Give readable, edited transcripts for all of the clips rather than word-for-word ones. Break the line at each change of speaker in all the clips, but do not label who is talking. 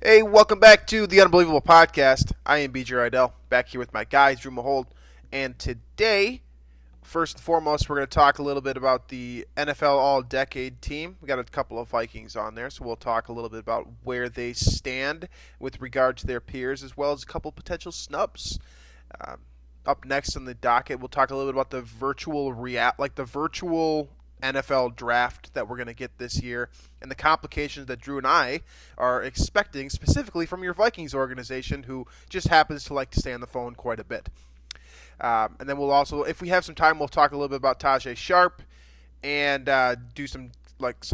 Hey, welcome back to the Unbelievable Podcast. I am BJ Reidell, back here with my guys, Drew Mahowald. And today, first and foremost, we're going to talk a little bit about the NFL All-Decade team. We got a couple of Vikings on there, so we'll talk a little bit about where they stand with regard to their peers, as well as a couple potential snubs. Up next on the docket, we'll talk a little bit about the virtual NFL draft that we're going to get this year and the complications that Drew and I are expecting specifically from your Vikings organization, who just happens to like to stay on the phone quite a bit. And then we'll also, if we have some time, we'll talk a little bit about Tajae Sharpe and do some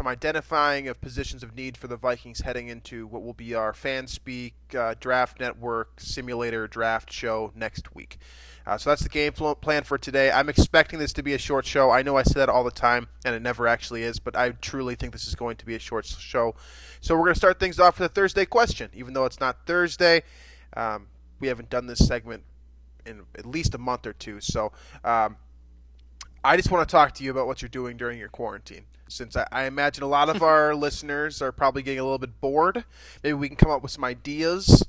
identifying of positions of need for the Vikings heading into what will be our Fan Speak Draft Network Simulator Draft show next week. So that's the game plan for today. I'm expecting this to be a short show. I know I say that all the time, and it never actually is, but I truly think this is going to be a short show. So we're going to start things off with a Thursday question. Even though it's not Thursday, we haven't done this segment in at least a month or two. So I just want to talk to you about what you're doing during your quarantine. Since I imagine a lot of our listeners are probably getting a little bit bored. Maybe we can come up with some ideas.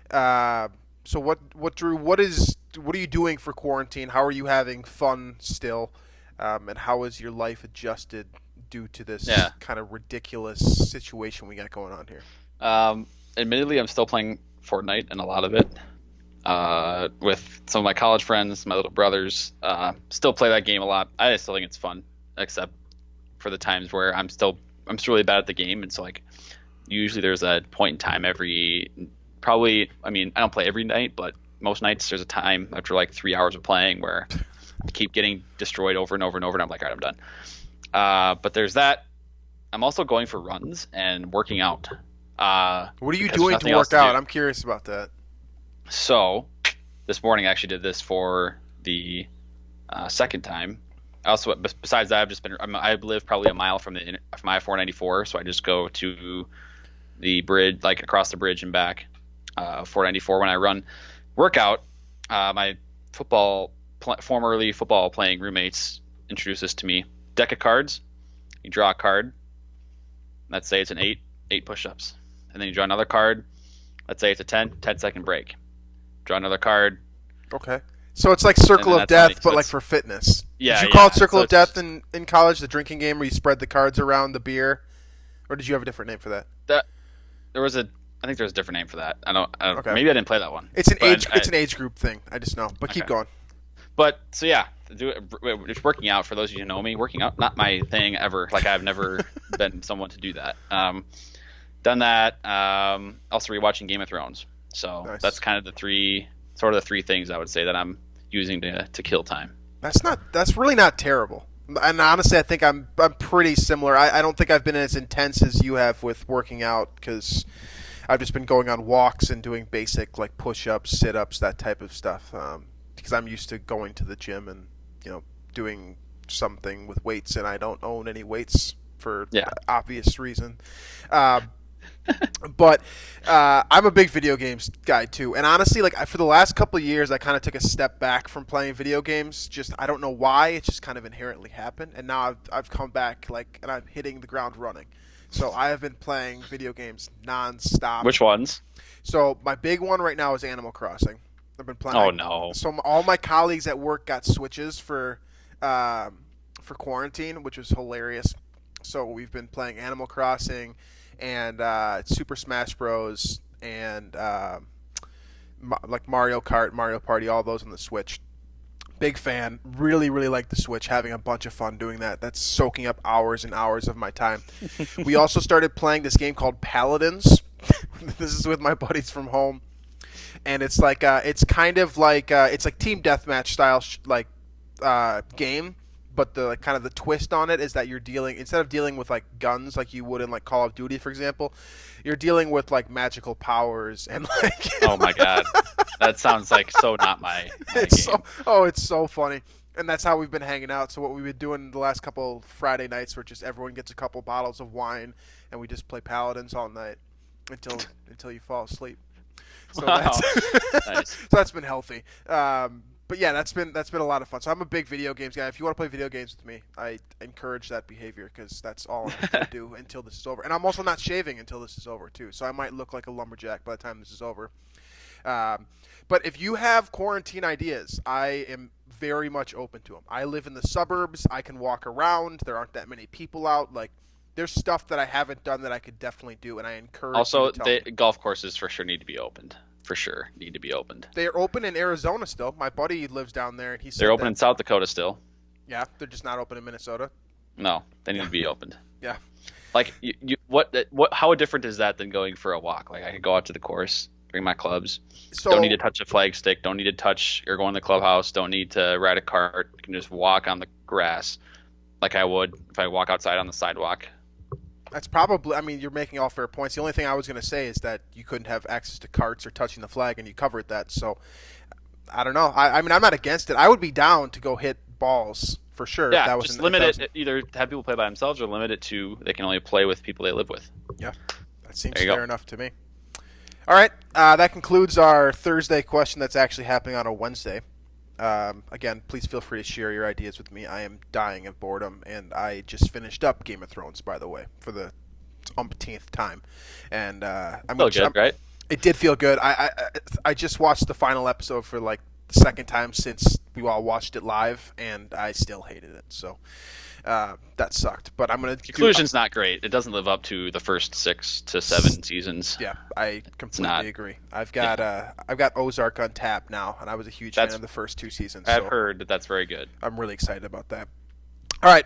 So what Drew, what are you doing for quarantine? How are you having fun still? And how is your life adjusted due to this kind of ridiculous situation we got going on here?
Admittedly, I'm still playing Fortnite and a lot of it with some of my college friends, my little brothers. Still play that game a lot. I still think it's fun, except for the times where I'm still really bad at the game, and so like usually there's a point in time I don't play every night, but most nights there's a time after like 3 hours of playing where I keep getting destroyed over and over and over, and I'm like, all right, I'm done. But there's that. I'm also going for runs and working out.
What are you doing to work out? I'm curious about that.
So this morning I actually did this for the second time. Also, besides that, I live probably a mile from I-494, so I just go to the bridge, like across the bridge and back. 494 when I run workout. My formerly football playing roommates introduced this to me. Deck of cards. You draw a card. Let's say it's an 8 push-ups. And then you draw another card. Let's say it's a 10-second break. Draw another card.
Okay. So it's like Circle of Death, but like for fitness.
Yeah.
Did you call it Circle of Death in college, the drinking game where you spread the cards around the beer? Or did you have a different name for that?
I think there's a different name for that. I don't.
Okay.
Maybe I didn't play that one.
It's an age group thing. I just know. But keep going.
But so yeah, just working out. For those of you who know me, working out not my thing ever. Like I've never been someone to do that. Done that. Also rewatching Game of Thrones. So
nice.
That's kind of the three things I would say that I'm using to kill time.
That's really not terrible. And honestly, I think I'm pretty similar. I don't think I've been as intense as you have with working out because I've just been going on walks and doing basic like push-ups, sit-ups, that type of stuff. Because I'm used to going to the gym and doing something with weights, and I don't own any weights for obvious reason. But I'm a big video games guy too, and honestly, like for the last couple of years, I kind of took a step back from playing video games. Just I don't know why, it just kind of inherently happened, and now I've come back and I'm hitting the ground running. So I have been playing video games nonstop.
Which ones?
So my big one right now is Animal Crossing. I've been playing.
Oh no!
So all my colleagues at work got Switches for quarantine, which was hilarious. So we've been playing Animal Crossing and Super Smash Bros. And like Mario Kart, Mario Party, all those on the Switch. Big fan. Really, really like the Switch. Having a bunch of fun doing that. That's soaking up hours and hours of my time. We also started playing this game called Paladins. This is with my buddies from home, and it's like it's kind of like it's like team deathmatch style game. But the kind of the twist on it is that you're instead of dealing with like guns like you would in like Call of Duty, for example, you're dealing with like magical powers and like.
Oh my god, that sounds like so not my game.
It's so funny, and that's how we've been hanging out. So what we've been doing the last couple Friday nights, where just everyone gets a couple bottles of wine, and we just play Paladins all night until you fall asleep. So
Wow.
that's
Nice.
so that's been healthy. But yeah, that's been a lot of fun. So I'm a big video games guy. If you want to play video games with me, I encourage that behavior because that's all I'm going to do until this is over. And I'm also not shaving until this is over too, so I might look like a lumberjack by the time this is over. But if you have quarantine ideas, I am very much open to them. I live in the suburbs. I can walk around. There aren't that many people out. Like, there's stuff that I haven't done that I could definitely do, and I encourage.
Also,
you to tell me.
golf courses for sure need to be opened. For sure, need to be opened.
They are open in Arizona still. My buddy lives down there, and he said
they're open in South Dakota still.
Yeah, they're just not open in Minnesota.
No, they need to be opened.
Yeah.
Like, how different is that than going for a walk? Like, I could go out to the course, bring my clubs.
So,
don't need to touch a flag stick. Don't need to touch or go in the clubhouse. Don't need to ride a cart. You can just walk on the grass like I would if I walk outside on the sidewalk.
That's probably, I mean, you're making all fair points. The only thing I was going to say is that you couldn't have access to carts or touching the flag, and you covered that. So, I don't know. I mean, I'm not against it. I would be down to go hit balls for sure.
Yeah,
if that was
just limit it. Either have people play by themselves or limit it to they can only play with people they live with.
Yeah, that seems fair enough to me. All right, that concludes our Thursday question that's actually happening on a Wednesday. Again, please feel free to share your ideas with me. I am dying of boredom, and I just finished up Game of Thrones, by the way, for the umpteenth time. And
right?
It did feel good. I just watched the final episode for like the second time since we all watched it live, and I still hated it. So that sucked. But I'm gonna.
Conclusion's not great. It doesn't live up to the first 6 to 7 seasons.
Yeah, I completely agree. I've got Ozark on tap now, and I was a huge fan of the first 2 seasons.
I've heard that that's very good.
I'm really excited about that. All right,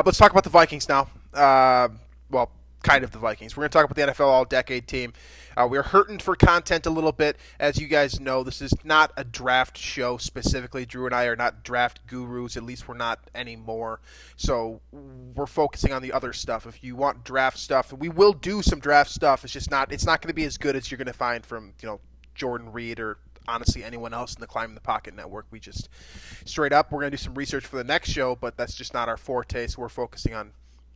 let's talk about the Vikings now. Well, kind of the Vikings. We're going to talk about the NFL All-Decade team. We're hurting for content a little bit. As you guys know, this is not a draft show specifically. Drew and I are not draft gurus. At least we're not anymore. So we're focusing on the other stuff. If you want draft stuff, we will do some draft stuff. It's not going to be as good as you're going to find from, Jordan Reed or honestly anyone else in the Climb in the Pocket network. We just straight up, we're going to do some research for the next show, but that's just not our forte. So we're focusing on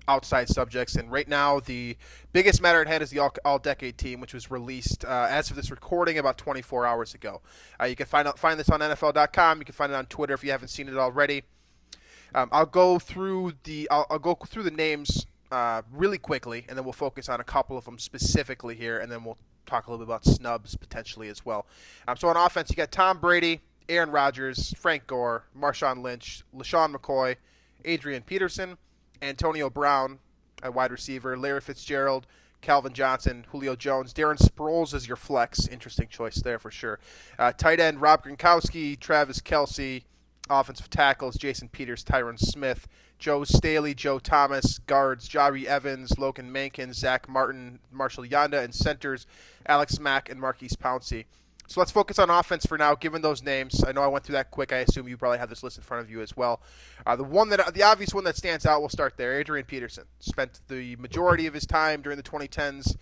outside subjects, and right now the biggest matter at hand is the all-decade team, which was released as of this recording about 24 hours ago. You can find this on NFL.com. You can find it on Twitter if you haven't seen it already. I'll go through the names really quickly, and then we'll focus on a couple of them specifically here, and then we'll talk a little bit about snubs potentially as well. So on offense, you got Tom Brady, Aaron Rodgers, Frank Gore, Marshawn Lynch, LaShawn McCoy, Adrian Peterson, Antonio Brown, a wide receiver, Larry Fitzgerald, Calvin Johnson, Julio Jones, Darren Sproles is your flex. Interesting choice there for sure. Tight end, Rob Gronkowski, Travis Kelce. Offensive tackles, Jason Peters, Tyron Smith, Joe Staley, Joe Thomas. Guards, Jari Evans, Logan Mankins, Zach Martin, Marshall Yanda. And centers, Alex Mack and Marquise Pouncey. So let's focus on offense for now, given those names. I know I went through that quick. I assume you probably have this list in front of you as well. The obvious one that stands out, we'll start there. Adrian Peterson spent the majority of his time during the 2010s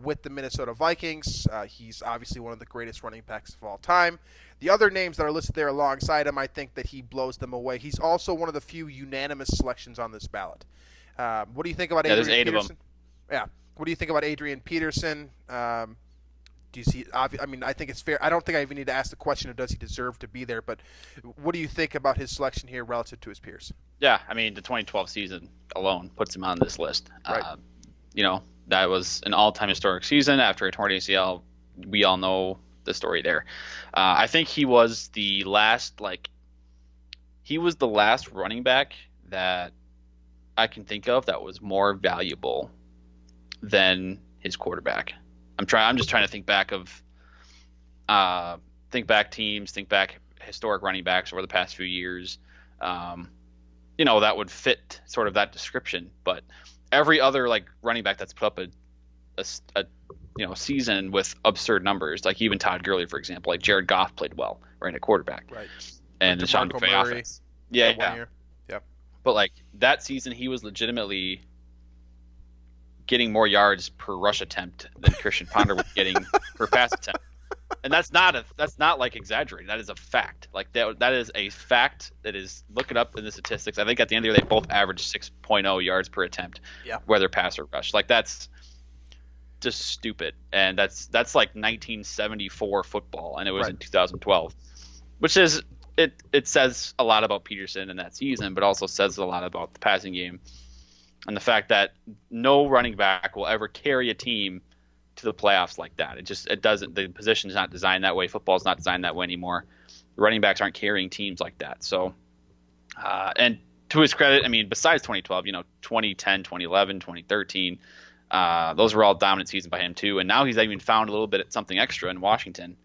with the Minnesota Vikings. He's obviously one of the greatest running backs of all time. The other names that are listed there alongside him, I think that he blows them away. He's also one of the few unanimous selections on this ballot. What do you think about Adrian Peterson?
There's 8 of them.
Yeah. What do you think about Adrian Peterson? Do you see? I mean, I think it's fair. I don't think I even need to ask the question of does he deserve to be there. But what do you think about his selection here relative to his peers?
Yeah, I mean, the 2012 season alone puts him on this list.
Right.
That was an all-time historic season after a torn ACL. We all know the story there. I think he was the last running back that I can think of that was more valuable than his quarterback. I'm just trying to think back teams, think back historic running backs over the past few years. That would fit sort of that description. But every other running back that's put up a season with absurd numbers, like even Todd Gurley, for example, like Jared Goff played well right at quarterback,
right?
And the Sean McVay offense, yeah. But that season, he was legitimately getting more yards per rush attempt than Christian Ponder was getting per pass attempt. And that's not exaggerated. That is a fact. That is a fact that is, look it up in the statistics. I think at the end of the year, they both averaged 6.0 yards per attempt, whether pass or rush. That's just stupid. And that's 1974 football, and it was in 2012, which is it says a lot about Peterson in that season, but also says a lot about the passing game and the fact that no running back will ever carry a team to the playoffs like that. It doesn't. The position is not designed that way. Football is not designed that way anymore. Running backs aren't carrying teams like that. So, and to his credit, I mean, besides 2012, 2010, 2011, 2013, those were all dominant seasons by him too. And now he's even found a little bit of something extra in Washington.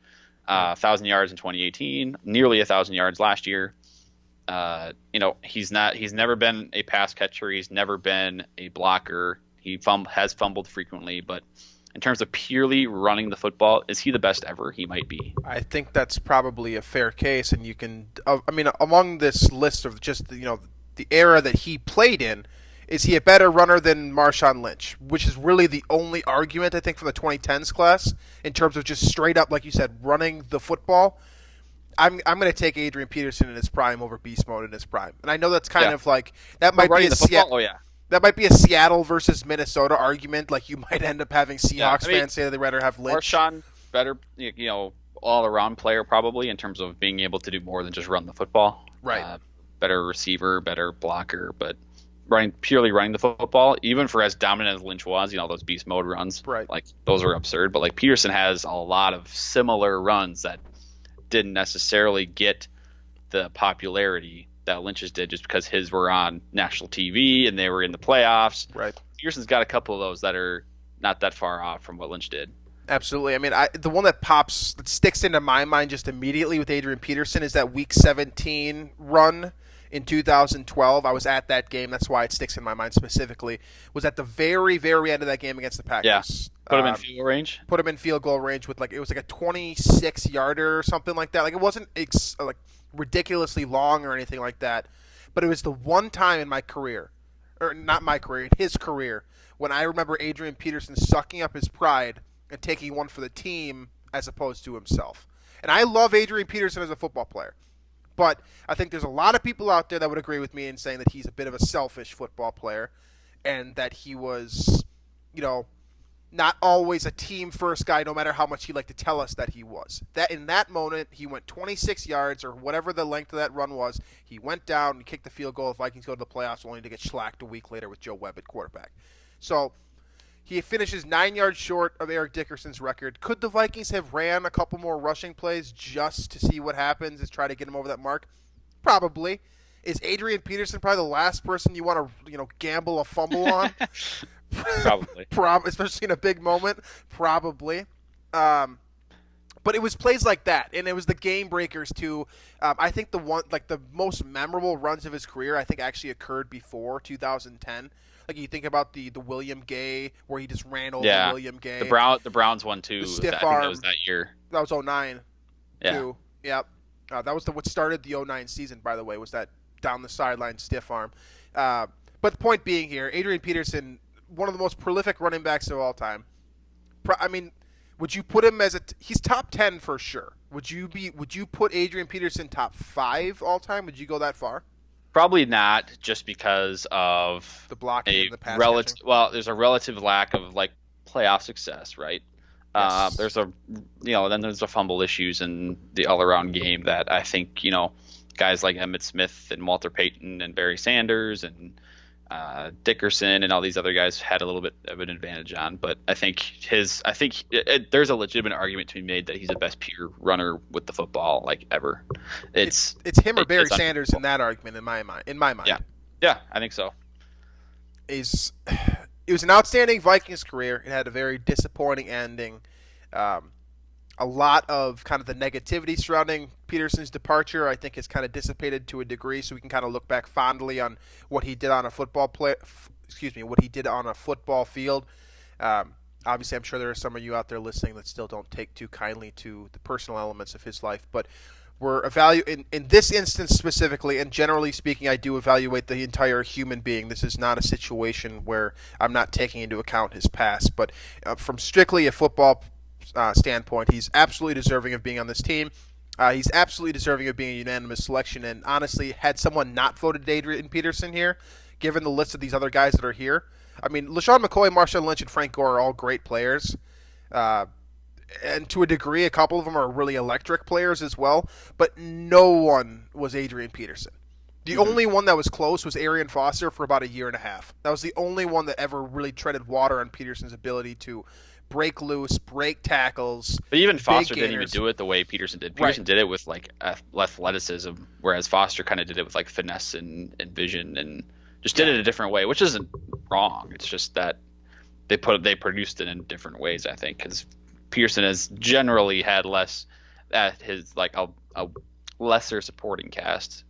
1,000 yards in 2018, nearly 1,000 yards last year. He's never been a pass catcher. He's never been a blocker. He has fumbled frequently, but in terms of purely running the football, is he the best ever? He might be.
I think that's probably a fair case, and you can. Among this list of just the era that he played in, is he a better runner than Marshawn Lynch? Which is really the only argument, I think, from the 2010s class in terms of just straight up, like you said, running the football. I'm going to take Adrian Peterson in his prime over Beast Mode in his prime, and I know that's kind of like that might be that might be a Seattle versus Minnesota argument. Like you might end up having Seahawks fans say that they'd rather have Lynch.
Marshawn better, all around player probably in terms of being able to do more than just run the football.
Right.
Better receiver, better blocker, but purely running the football, even for as dominant as Lynch was, those beast mode runs,
right?
Like those are absurd. But like Peterson has a lot of similar runs that didn't necessarily get the popularity that Lynch's did, just because his were on national TV and they were in the playoffs.
Right.
Peterson's got a couple of those that are not that far off from what Lynch did.
Absolutely. I mean, the one that sticks into my mind just immediately with Adrian Peterson is that Week 17 run in 2012. I was at that game. That's why it sticks in my mind specifically. Was at the very, very end of that game against the Packers.
Yeah. Put him in field goal range.
Put him in field goal range with it was like a 26-yarder or something like that. Like it wasn't like ridiculously long or anything like that, but it was the one time in my career, or not my career, in his career, when I remember Adrian Peterson sucking up his pride and taking one for the team as opposed to himself. And I love Adrian Peterson as a football player. But I think there's a lot of people out there that would agree with me in saying that he's a bit of a selfish football player and that he was, not always a team-first guy, no matter how much he liked to tell us that he was. That in that moment, he went 26 yards or whatever the length of that run was. He went down and kicked the field goal. The Vikings go to the playoffs only to get shellacked a week later with Joe Webb at quarterback. So he finishes 9 yards short of Eric Dickerson's record. Could the Vikings have ran a couple more rushing plays just to see what happens and try to get him over that mark? Probably. Is Adrian Peterson probably the last person you want to, gamble a fumble on?
Probably.
Especially in a big moment. Probably. But it was plays like that, and it was the game breakers too. I think the most memorable runs of his career, I think actually occurred before 2010. Like you think about the William Gay, where he just ran over William Gay.
The Browns one too.
The stiff
arm.
arm.
That was that year.
That was 09.
Yeah.
Too. Yep. That was what started the 09 season, by the way, was that down the sideline stiff arm. But the point being here, Adrian Peterson, one of the most prolific running backs of all time. Would you put him he's top 10 for sure. Would you put Adrian Peterson top 5 all time? Would you go that far?
Probably not, just because of
the blocking and the pass
catching. Well, there's a relative lack of playoff success, right? Yes. There's then there's the fumble issues and the all-around game that I think guys like Emmitt Smith and Walter Payton and Barry Sanders and Dickerson and all these other guys had a little bit of an advantage on. But I think there's a legitimate argument to be made that he's the best pure runner with the football ever. It's
him or Barry Sanders in that argument in my mind.
Yeah, I think so.
It was an outstanding Vikings career. It had a very disappointing ending. A lot of kind of the negativity surrounding Peterson's departure, I think, has kind of dissipated to a degree, so we can kind of look back fondly on what he did on a football field. Obviously, I'm sure there are some of you out there listening that still don't take too kindly to the personal elements of his life, but we're in this instance specifically, and generally speaking, I do evaluate the entire human being. This is not a situation where I'm not taking into account his past, but from strictly a football standpoint, he's absolutely deserving of being on this team. He's absolutely deserving of being a unanimous selection, and honestly, had someone not voted Adrian Peterson here, given the list of these other guys that are here, LaShawn McCoy, Marshawn Lynch, and Frank Gore are all great players. and to a degree, a couple of them are really electric players as well. But no one was Adrian Peterson. The only one that was close was Arian Foster for about a year and a half. That was the only one that ever really treaded water on Peterson's ability to break loose, break tackles.
But even Foster didn't even do it the way Peterson did. Peterson did it with like athleticism, whereas Foster kind of did it with like finesse and vision, and just did it a different way, which isn't wrong. It's just that they produced it in different ways, I think, because Peterson has generally had less at his like a lesser supporting cast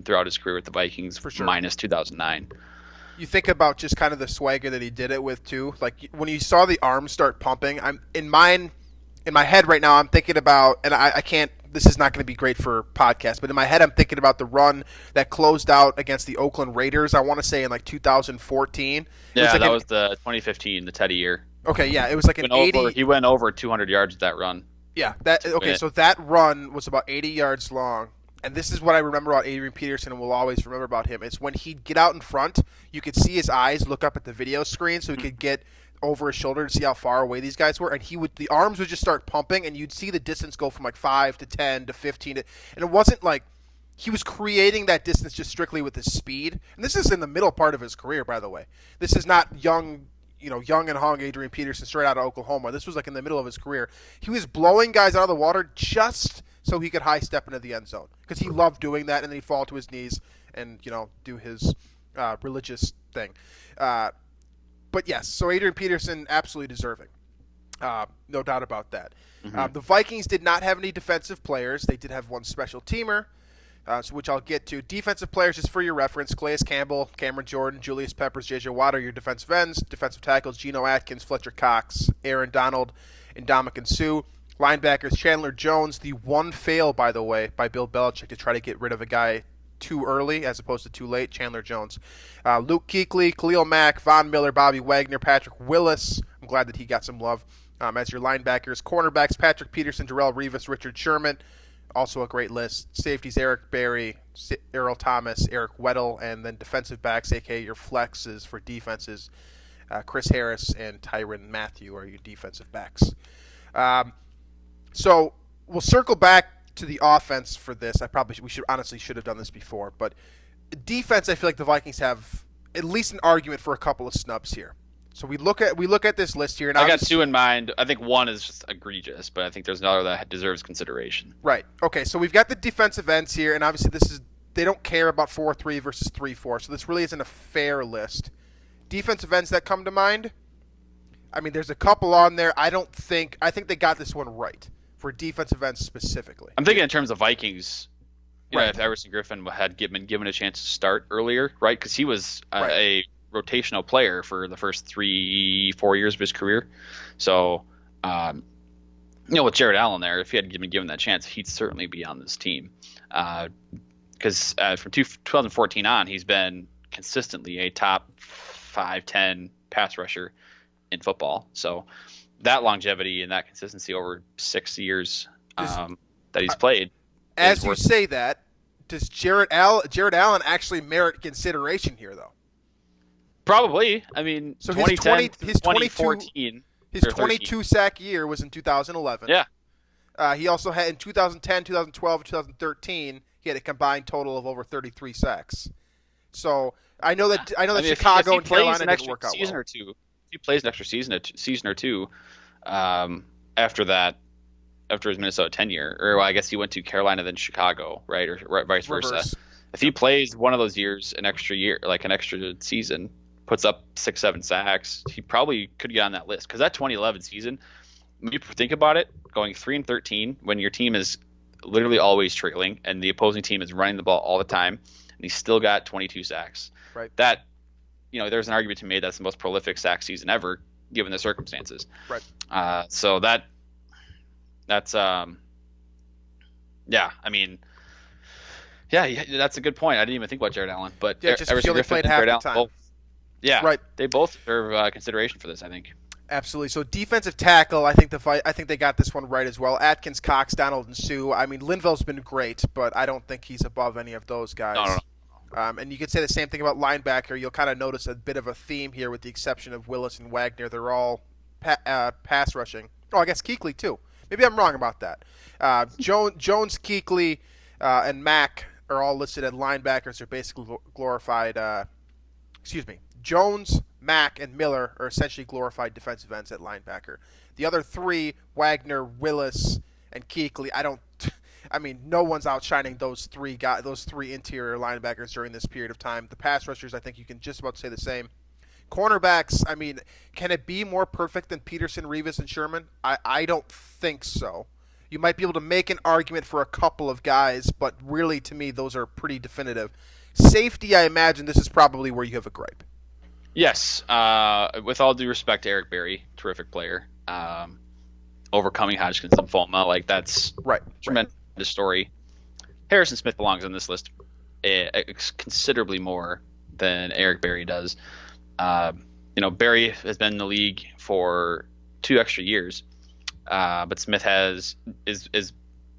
throughout his career with the Vikings, for sure, minus 2009.
You think about just kind of the swagger that he did it with too. Like when you saw the arms start pumping, I'm in my head right now. I'm thinking about, and I can't. This is not going to be great for podcast, but in my head, I'm thinking about the run that closed out against the Oakland Raiders. I want to say in like 2014.
Yeah, that was the 2015, the Teddy year.
Okay, yeah, it was like an 80.
He went over 200 yards with that run.
Yeah, so that run was about 80 yards long. And this is what I remember about Adrian Peterson and will always remember about him. It's when he'd get out in front, you could see his eyes look up at the video screen so he could get over his shoulder to see how far away these guys were. And the arms would just start pumping, and you'd see the distance go from like 5 to 10 to 15. And it wasn't like he was creating that distance just strictly with his speed. And this is in the middle part of his career, by the way. This is not young and hung Adrian Peterson straight out of Oklahoma. This was like in the middle of his career. He was blowing guys out of the water just so he could high step into the end zone because he loved doing that, and then he'd fall to his knees and do his religious thing. But yes, so Adrian Peterson absolutely deserving, no doubt about that. The Vikings did not have any defensive players. They did have one special teamer, which I'll get to. Defensive players, just for your reference: Calais Campbell, Cameron Jordan, Julius Peppers, J.J. Watt are your defensive ends. Defensive tackles: Geno Atkins, Fletcher Cox, Aaron Donald, and Ndamukong Suh. Linebackers: Chandler Jones. The one fail, by the way, by Bill Belichick to try to get rid of a guy too early as opposed to too late. Chandler Jones. Luke Kuechly, Khalil Mack, Von Miller, Bobby Wagner, Patrick Willis. I'm glad that he got some love as your linebackers. Cornerbacks: Patrick Peterson, Darrell Revis, Richard Sherman. Also a great list. Safeties: Eric Berry, Earl Thomas, Eric Weddle, and then defensive backs, aka your flexes for defenses: Chris Harris and Tyrann Mathieu are your defensive backs. So we'll circle back to the offense for this. We should have done this before, but defense, I feel like the Vikings have at least an argument for a couple of snubs here. So we look at this list here, and
I got two in mind. I think one is just egregious, but I think there's another that deserves consideration.
Right. Okay. So we've got the defensive ends here, and obviously they don't care about 4-3 versus 3-4. So this really isn't a fair list. Defensive ends that come to mind. I mean, there's a couple on there. I think they got this one right for defensive ends specifically.
I'm thinking in terms of Vikings.
Right.
If Everson Griffin had been given a chance to start earlier, right? Because he was a rotational player for the first 3-4 years of his career. So, with Jared Allen there, if he had been given that chance, he'd certainly be on this team. Because from 2014 on, he's been consistently a top 5-10 pass rusher in football. So that longevity and that consistency over 6 years that he's played.
As you say that, does Jared Allen actually merit consideration here, though?
Probably. I mean,
so
2010,
his
2014.
His 22 sack year was in 2011.
Yeah.
He also had in 2010, 2012, 2013, he had a combined total of over 33 sacks. So I know that Chicago and Carolina didn't work out well.
Or two, if he plays an extra season or two, after his Minnesota tenure, or I guess he went to Carolina then Chicago, right, or vice versa. If he plays one of those years, an extra season, puts up 6-7 sacks, he probably could get on that list. Because that 2011 season, when you think about it, going 3-13 when your team is literally always trailing and the opposing team is running the ball all the time, and he still got 22 sacks.
Right.
That, there's an argument to be made that's the most prolific sack season ever, given the circumstances.
Right.
So that's that's a good point. I didn't even think about Jared Allen, but
just Everson Griffin played half the time.
Right. They both deserve consideration for this, I think.
Absolutely. So defensive tackle, I think they got this one right as well. Atkins, Cox, Donald, and Suh. I mean, Linville's been great, but I don't think he's above any of those guys.
No.
And you could say the same thing about linebacker. You'll kind of notice a bit of a theme here with the exception of Willis and Wagner. They're all pass rushing. Oh, I guess Kuechly too. Maybe I'm wrong about that. Jones, Kuechly, and Mack are all listed as linebackers. They're basically glorified. Excuse me. Jones, Mack, and Miller are essentially glorified defensive ends at linebacker. The other three, Wagner, Willis, and Kuechly, I mean, no one's outshining those three interior linebackers during this period of time. The pass rushers, I think you can just about say the same. Cornerbacks, I mean, can it be more perfect than Peterson, Revis, and Sherman? I don't think so. You might be able to make an argument for a couple of guys, but really, to me, those are pretty definitive. Safety, I imagine this is probably where you have a gripe.
Yes. With all due respect to Eric Berry, terrific player. Overcoming Hodgkin's lymphoma, like that's
right.
Tremendous story. Harrison Smith belongs on this list considerably more than Eric Berry does. Berry has been in the league for 2 extra years, but Smith is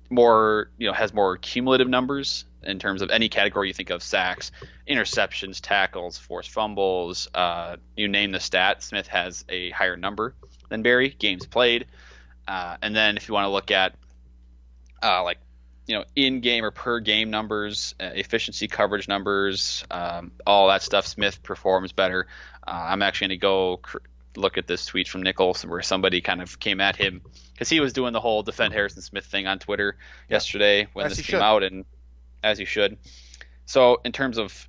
more, has more cumulative numbers in terms of any category you think of: sacks, interceptions, tackles, forced fumbles. You name the stat, Smith has a higher number than Berry. Games played, and then if you want to look at in-game or per-game numbers, efficiency, coverage numbers, all that stuff, Smith performs better. I'm actually going to go look at this tweet from Nichols where somebody kind of came at him because he was doing the whole defend Harrison Smith thing on Twitter yesterday when this came out, and as you should. So in terms of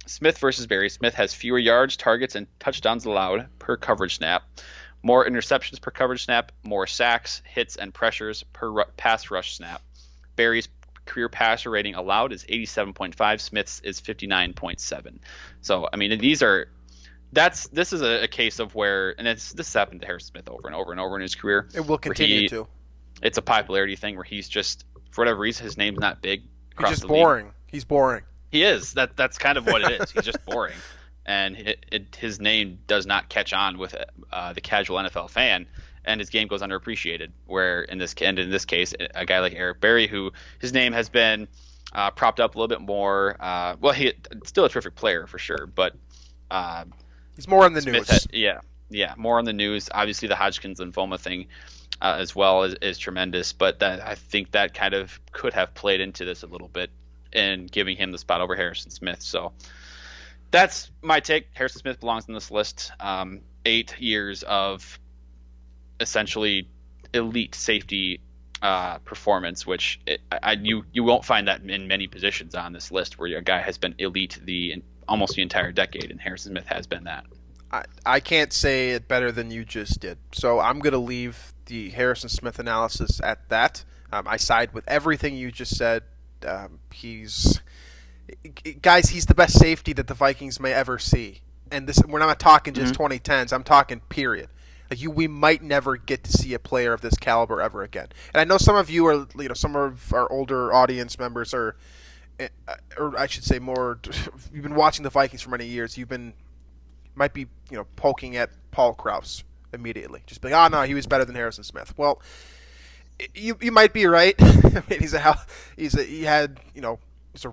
Smith versus Berry, Smith has fewer yards, targets, and touchdowns allowed per coverage snap, more interceptions per coverage snap, more sacks, hits, and pressures per pass rush snap. Berry's career passer rating allowed is 87.5. Smith's is 59.7. So, I mean, this is a case of where, and this happened to Harrison Smith over and over and over in his career.
It will continue to.
It's a popularity thing where he's just, for whatever reason, his name's not big across
He's just
the
boring.
league.
He's boring.
He is. That's kind of what it is. He's just boring. And his name does not catch on with the casual NFL fan. And his game goes underappreciated. Where in this case, a guy like Eric Berry, who his name has been propped up a little bit more. He's still a terrific player for sure, but
he's more in the news.
More in the news. Obviously, the Hodgkin's lymphoma thing as well is tremendous, but I think that kind of could have played into this a little bit in giving him the spot over Harrison Smith. So that's my take. Harrison Smith belongs on this list. 8 years of essentially elite safety performance, which you won't find that in many positions on this list where a guy has been elite almost the entire decade, and Harrison Smith has been that.
I can't say it better than you just did, so I'm going to leave the Harrison Smith analysis at that. I side with everything you just said. He's the best safety that the Vikings may ever see, and we're not talking just 2010s. I'm talking period. We might never get to see a player of this caliber ever again. And I know some of you are, some of our older audience members are, or I should say more, you've been watching the Vikings for many years. Might be, poking at Paul Krause immediately. Just be like, oh no, he was better than Harrison Smith. Well, you might be right. I mean, there's a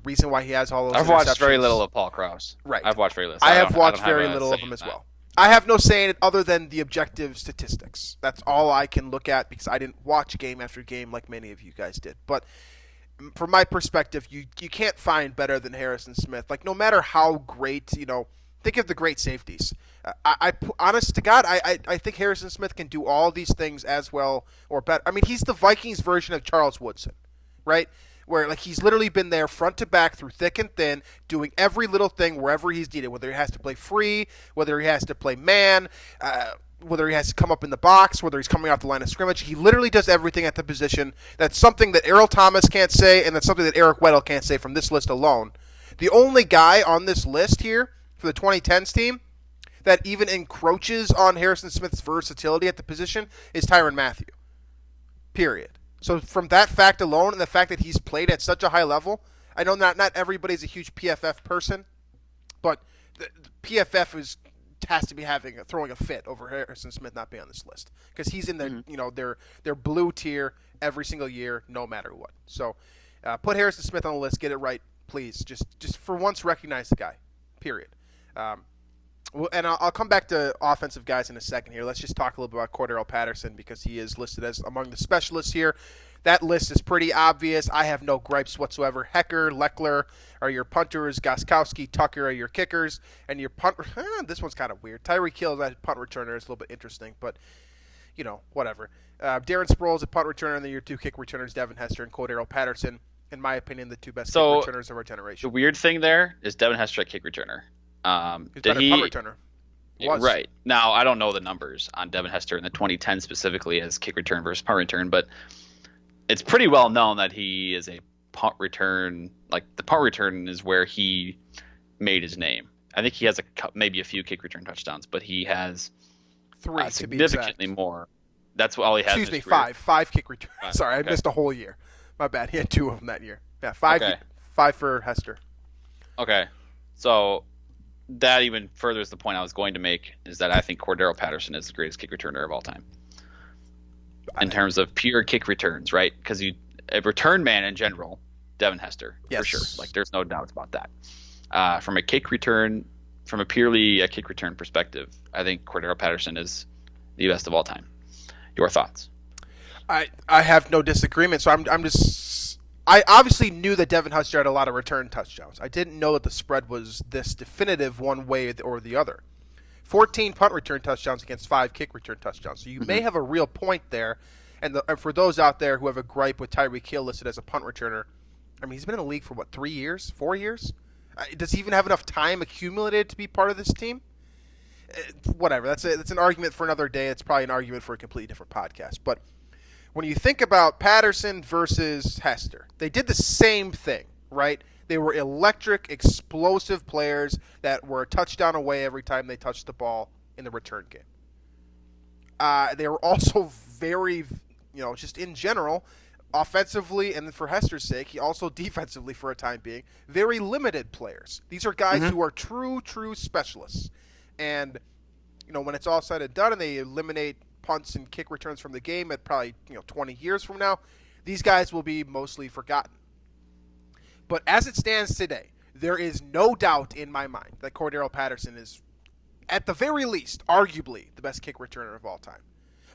reason why he has all those.
I've watched very little of Paul Krause.
Right.
I've watched very little.
I have watched very little of him as well. I have no say in it other than the objective statistics. That's all I can look at because I didn't watch game after game like many of you guys did. But from my perspective, you can't find better than Harrison Smith. Like, no matter how great, think of the great safeties. Honest to God, I think Harrison Smith can do all these things as well or better. I mean, he's the Vikings version of Charles Woodson, right? Where he's literally been there front to back through thick and thin, doing every little thing wherever he's needed, whether he has to play free, whether he has to play man, whether he has to come up in the box, whether he's coming off the line of scrimmage. He literally does everything at the position. That's something that Errol Thomas can't say, and that's something that Eric Weddle can't say from this list alone. The only guy on this list here for the 2010s team that even encroaches on Harrison Smith's versatility at the position is Tyrann Mathieu. Period. So from that fact alone and the fact that he's played at such a high level, I know not everybody's a huge PFF person, but the PFF has to be throwing a fit over Harrison Smith not being on this list because he's in their blue tier every single year, no matter what. So put Harrison Smith on the list, get it right, please. Just for once, recognize the guy. Period. Well, and I'll come back to offensive guys in a second here. Let's just talk a little bit about Cordero Patterson because he is listed as among the specialists here. That list is pretty obvious. I have no gripes whatsoever. Hecker, Leckler are your punters. Goskowski, Tucker are your kickers. And your punt... this one's kind of weird. Tyreek Hill, that punt returner, is a little bit interesting, but, whatever. Darren Sproles, a punt returner, and then your two kick returners, Devin Hester and Cordero Patterson. In my opinion, the two best kick returners of our generation.
The weird thing there is Devin Hester, a kick returner.
He's better punt returner.
Right. Now, I don't know the numbers on Devin Hester in the 2010 specifically as kick return versus punt return, but it's pretty well known that he is a punt return. Like, the punt return is where he made his name. I think he has maybe a few kick return touchdowns, but he has
three
significantly more. That's all he has.
Excuse me, five kick returns. Sorry, I missed a whole year. My bad. He had two of them that year. Yeah, five for Hester.
Okay, so that even furthers the point I was going to make is that I think Cordero Patterson is the greatest kick returner of all time in terms of pure kick returns, right? Because a return man in general, Devin Hester, for sure. Like, there's no doubt about that. From a kick return, from a purely kick return perspective, I think Cordero Patterson is the best of all time. Your thoughts?
I have no disagreement. So I obviously knew that Devin Hester had a lot of return touchdowns. I didn't know that the spread was this definitive one way or the other. 14 punt return touchdowns against 5 kick return touchdowns. So you may have a real point there. And for those out there who have a gripe with Tyreek Hill listed as a punt returner, I mean, he's been in the league for, 3 years? 4 years? Does he even have enough time accumulated to be part of this team? Whatever. That's an argument for another day. It's probably an argument for a completely different podcast. But when you think about Patterson versus Hester, they did the same thing, right? They were electric, explosive players that were a touchdown away every time they touched the ball in the return game. They were also very, just in general, offensively, and for Hester's sake, he also defensively for a time being, very limited players. These are guys who are true specialists. And, when it's all said and done and they eliminate punts and kick returns from the game at probably 20 years from now, these guys will be mostly forgotten. But as it stands today, there is no doubt in my mind that Cordero Patterson is, at the very least, arguably the best kick returner of all time.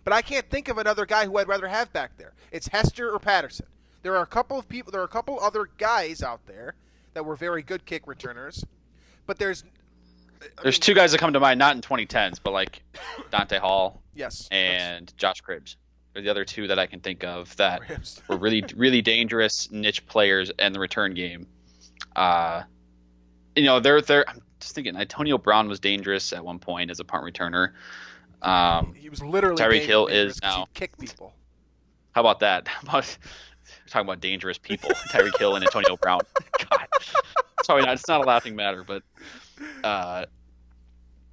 But I can't think of another guy who I'd rather have back there. It's Hester or Patterson. There are a couple other guys out there that were very good kick returners, but there's
two guys that come to mind, not in 2010s, but like Dante Hall,
yes,
and Josh Cribbs are the other two that I can think of that were really, really dangerous niche players in the return game. They're. I'm just thinking, Antonio Brown was dangerous at one point as a punt returner.
He was literally
Tyreek Hill is now.
He'd kick people.
How about that? We're talking about dangerous people. Tyreek Hill and Antonio Brown. God, sorry, it's not a laughing matter, but.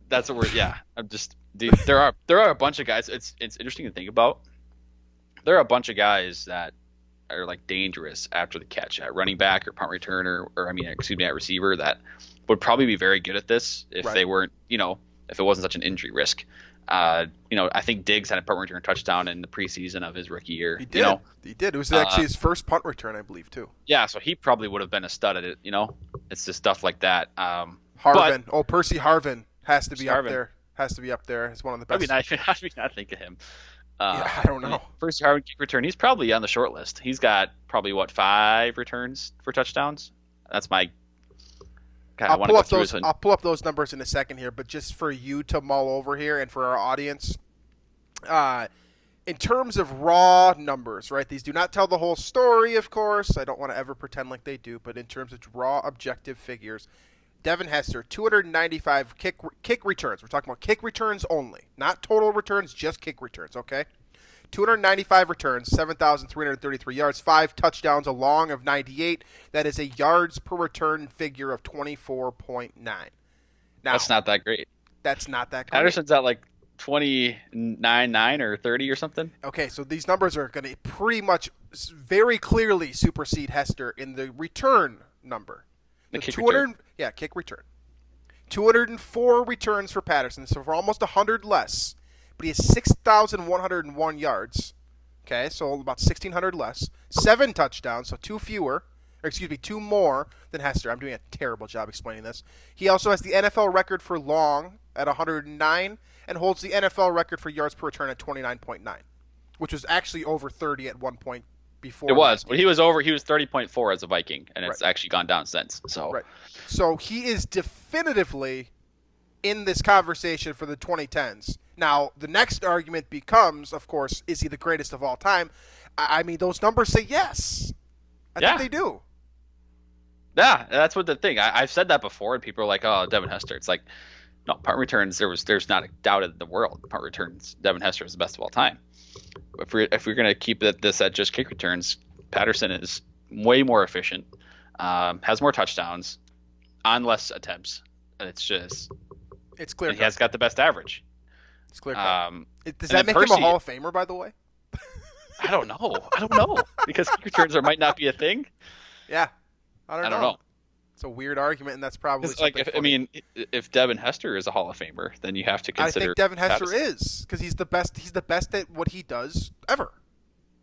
That's what we're. Yeah, I'm just. There are a bunch of guys. It's interesting to think about. There are a bunch of guys that are like dangerous after the catch at running back or punt returner at receiver that would probably be very good at this if they weren't. If it wasn't such an injury risk. I think Diggs had a punt return touchdown in the preseason of his rookie year.
He did. He did. It was actually his first punt return, I believe, too.
Yeah, so he probably would have been a stud at it. It's just stuff like that.
Harvin. Percy Harvin has to be up there. Has to be up there. He's one of the best.
How do we not think of him?
I don't know.
Percy Harvin kick return. He's probably on the short list. He's got probably 5 returns for touchdowns. That's my.
I'll pull up those numbers in a second here, but just for you to mull over here and for our audience, in terms of raw numbers, right? These do not tell the whole story, of course. I don't want to ever pretend like they do, but in terms of raw, objective figures, Devin Hester, 295 kick returns. We're talking about kick returns only, not total returns, just kick returns, okay? 295 returns, 7,333 yards, 5 touchdowns, a long of 98. That is a yards per return figure of 24.9. Now,
that's not that great.
That's not that great.
Patterson's at like 29.9 or 30 or something.
Okay, so these numbers are going to pretty much very clearly supersede Hester in the return number.
The kick return.
Yeah, kick return. 204 returns for Patterson, so for almost 100 less. But he has 6,101 yards. Okay, so about 1,600 less. 7 touchdowns, so 2 fewer. or excuse me, 2 more than Hester. I'm doing a terrible job explaining this. He also has the NFL record for long at 109 and holds the NFL record for yards per return at 29.9, which was actually over 30 at one point before.
It was, but he was 30.4 as a Viking, and it's
Right.
actually gone down since. So
Right. So he is definitively in this conversation for the 2010s. Now, the next argument becomes, of course, is he the greatest of all time? I mean, those numbers say yes. I think they do.
Yeah, that's what the thing. I've said that before, and people are like, "Oh, Devin Hester." It's like, no, punt returns. There's not a doubt in the world. Punt returns. Devin Hester is the best of all time. If we're gonna keep this at just kick returns, Patterson is way more efficient, has more touchdowns, on less attempts, and it's
clear.
He has got the best average.
It's clear. Does
and
that make
Percy,
him a Hall of Famer, by the way?
I don't know because kick returns might not be a thing.
Yeah, I don't know. It's a weird argument, and that's probably
like if Devin Hester is a Hall of Famer, then you have to consider.
I think Devin Hester
Patterson
is, because he's the best. He's the best at what he does ever.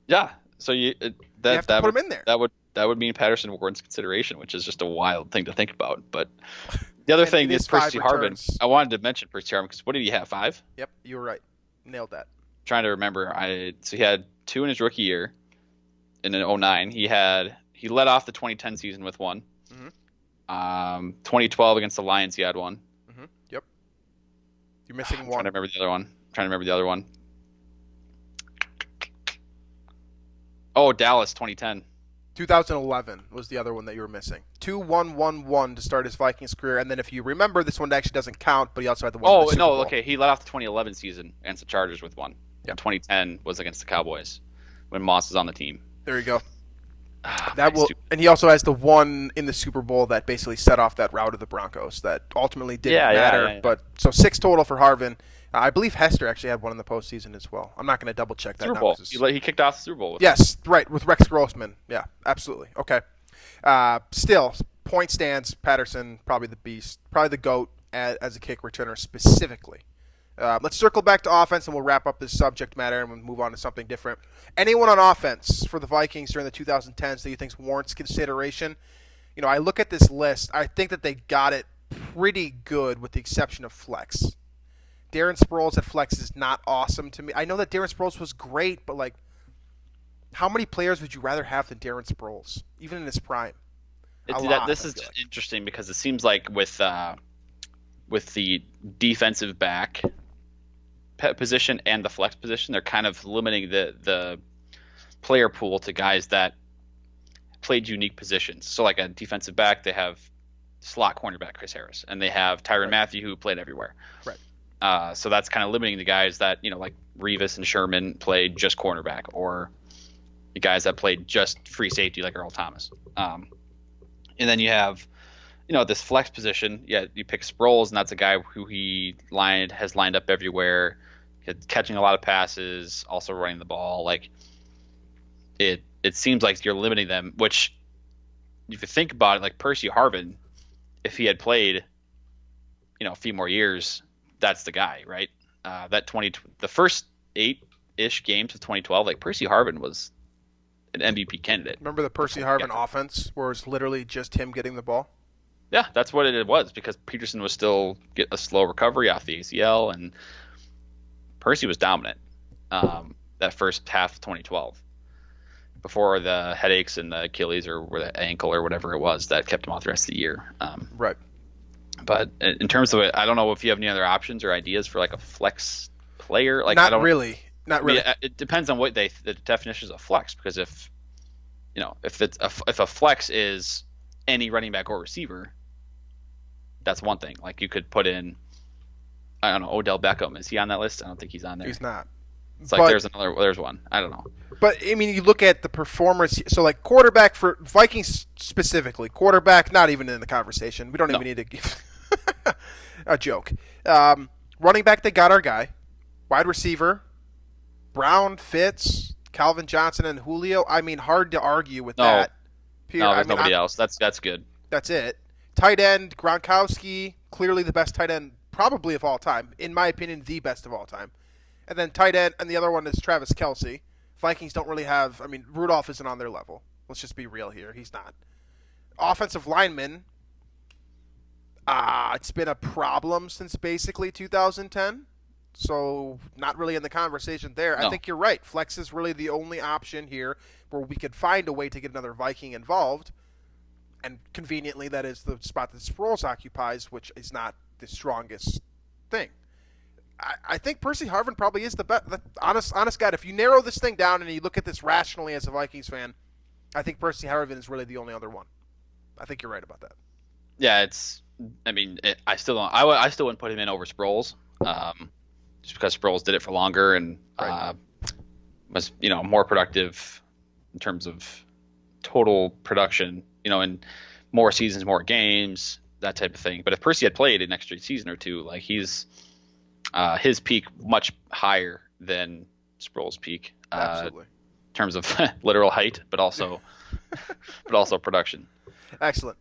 Yeah, so you
have to put him in there.
That would mean Patterson warrants consideration, which is just a wild thing to think about. But the other thing is Percy Harvin. I wanted to mention Percy Harvin because what did he have? 5?
Yep, you were right. Nailed that.
Trying to remember. So he had 2 in his rookie year. In an 09, he led off the 2010 season with 1.
Mm-hmm.
2012 against the Lions, he had 1.
Mm-hmm. Yep. You're missing one.
Trying to remember the other one. Oh, Dallas 2010.
2011 was the other one that you were missing. 2-1-1-1 to start his Vikings career, and then if you remember, this one actually doesn't count, but he also had the one.
Oh no, okay, he led off the 2011 season against the Chargers with 1.
Yep.
2010 was against the Cowboys when Moss was on the team.
There you go. And he also has the one in the Super Bowl that basically set off that rout of the Broncos that ultimately didn't matter. Yeah. But so 6 total for Harvin. I believe Hester actually had one in the postseason as well. I'm not going to double check that.
Super Bowl. He kicked off the Super Bowl.
Yes, right, with Rex Grossman. Yeah, absolutely. Okay. Still, point stands. Patterson, probably the beast, probably the GOAT as a kick returner specifically. Let's circle back to offense, and we'll wrap up this subject matter, and we'll move on to something different. Anyone on offense for the Vikings during the 2010s that you think warrants consideration? You know, I look at this list. I think that they got it pretty good with the exception of flex. Darren Sproles at flex is not awesome to me. I know that Darren Sproles was great, but, like, how many players would you rather have than Darren Sproles, even in his prime?
This is interesting because it seems like with the defensive back position and the flex position, they're kind of limiting the player pool to guys that played unique positions. So like a defensive back, they have slot cornerback Chris Harris, and they have Tyrann Mathieu who played everywhere.
Right.
So that's kind of limiting the guys that, you know, like Revis and Sherman played just cornerback, or the guys that played just free safety like Earl Thomas. And then you have, you know, this flex position. Yeah, you pick Sproles, and that's a guy who has lined up everywhere, catching a lot of passes, also running the ball. Like it seems like you're limiting them. Which, if you think about it, like Percy Harvin, if he had played, you know, a few more years, that's the guy, right? The first 8-ish games of 2012, like Percy Harvin was an MVP candidate.
Remember the Percy Harvin offense, where it's literally just him getting the ball?
Yeah, that's what it was, because Peterson was still getting a slow recovery off the ACL, and Percy was dominant that first half of 2012 before the headaches and the Achilles or the ankle or whatever it was that kept him off the rest of the year.
Right.
But in terms of it, I don't know if you have any other options or ideas for like a flex player. Like
Not really.
It depends on what the definition of flex, because if a flex is any running back or receiver, that's one thing. Like you could put in, I don't know, Odell Beckham. Is he on that list? I don't think he's on there.
He's not.
It's like there's one. I don't know.
But I mean, you look at the performance. So like quarterback for Vikings specifically, quarterback not even in the conversation. We don't even need to give a joke. Running back, they got our guy. Wide receiver, Brown, Fitz, Calvin Johnson, and Julio. I mean, hard to argue with that.
No, there's nobody else. That's good.
That's it. Tight end, Gronkowski, clearly the best tight end probably of all time. In my opinion, the best of all time. And then tight end, and the other one is Travis Kelce. Vikings don't really have, I mean, Rudolph isn't on their level. Let's just be real here. He's not. offensive linemen, it's been a problem since basically 2010. So not really in the conversation there.
No.
I think you're right. Flex is really the only option here where we could find a way to get another Viking involved. And conveniently, that is the spot that Sproles occupies, which is not the strongest thing. I think Percy Harvin probably is the best. Honest God, if you narrow this thing down and you look at this rationally as a Vikings fan, I think Percy Harvin is really the only other one. I think you're right about that.
Yeah, I still don't. I still wouldn't put him in over Sproles, just because Sproles did it for longer and
Right.
was more productive in terms of total production. In more seasons, more games, that type of thing. But if Percy had played an extra season or two, like he's his peak much higher than Sproles' peak.
Absolutely.
In terms of literal height, but also production.
Excellent.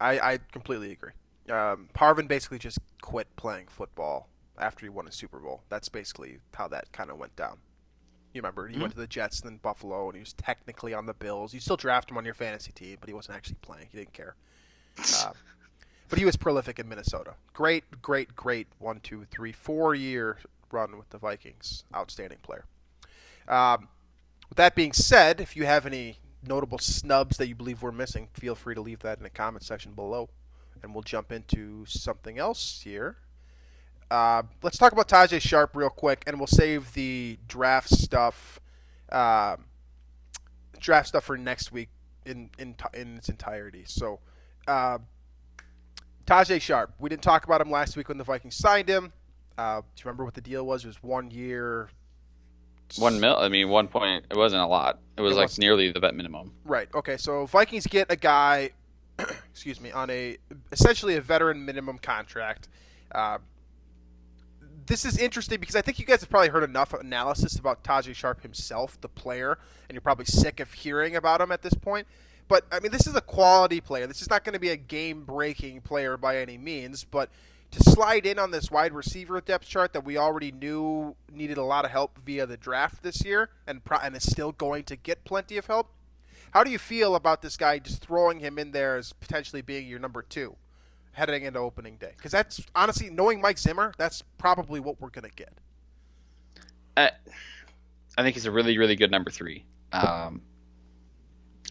I completely agree. Harvin basically just quit playing football after he won a Super Bowl. That's basically how that kind of went down. You remember, he went to the Jets and then Buffalo, and he was technically on the Bills. You still draft him on your fantasy team, but he wasn't actually playing. He didn't care. But he was prolific in Minnesota. Great 1, 2, 3, 4-year run with the Vikings. Outstanding player. With that being said, if you have any notable snubs that you believe we're missing, feel free to leave that in the comment section below, and we'll jump into something else here. Let's talk about Tajae Sharpe real quick, and we'll save the draft stuff for next week in its entirety. So, Tajae Sharpe, we didn't talk about him last week when the Vikings signed him. Do you remember what the deal was? It was 1 year.
1 mil. I mean, 1 point. It wasn't a lot. It was nearly the vet minimum.
Right. Okay. So Vikings get a guy, excuse me, on essentially a veteran minimum contract. This is interesting because I think you guys have probably heard enough analysis about Tajae Sharpe himself, the player, and you're probably sick of hearing about him at this point. But, I mean, this is a quality player. This is not going to be a game-breaking player by any means, but to slide in on this wide receiver depth chart that we already knew needed a lot of help via the draft this year and is still going to get plenty of help, how do you feel about this guy just throwing him in there as potentially being your number 2? Heading into opening day, because that's honestly, knowing Mike Zimmer, that's probably what we're gonna get.
I think he's a really, really good number 3, and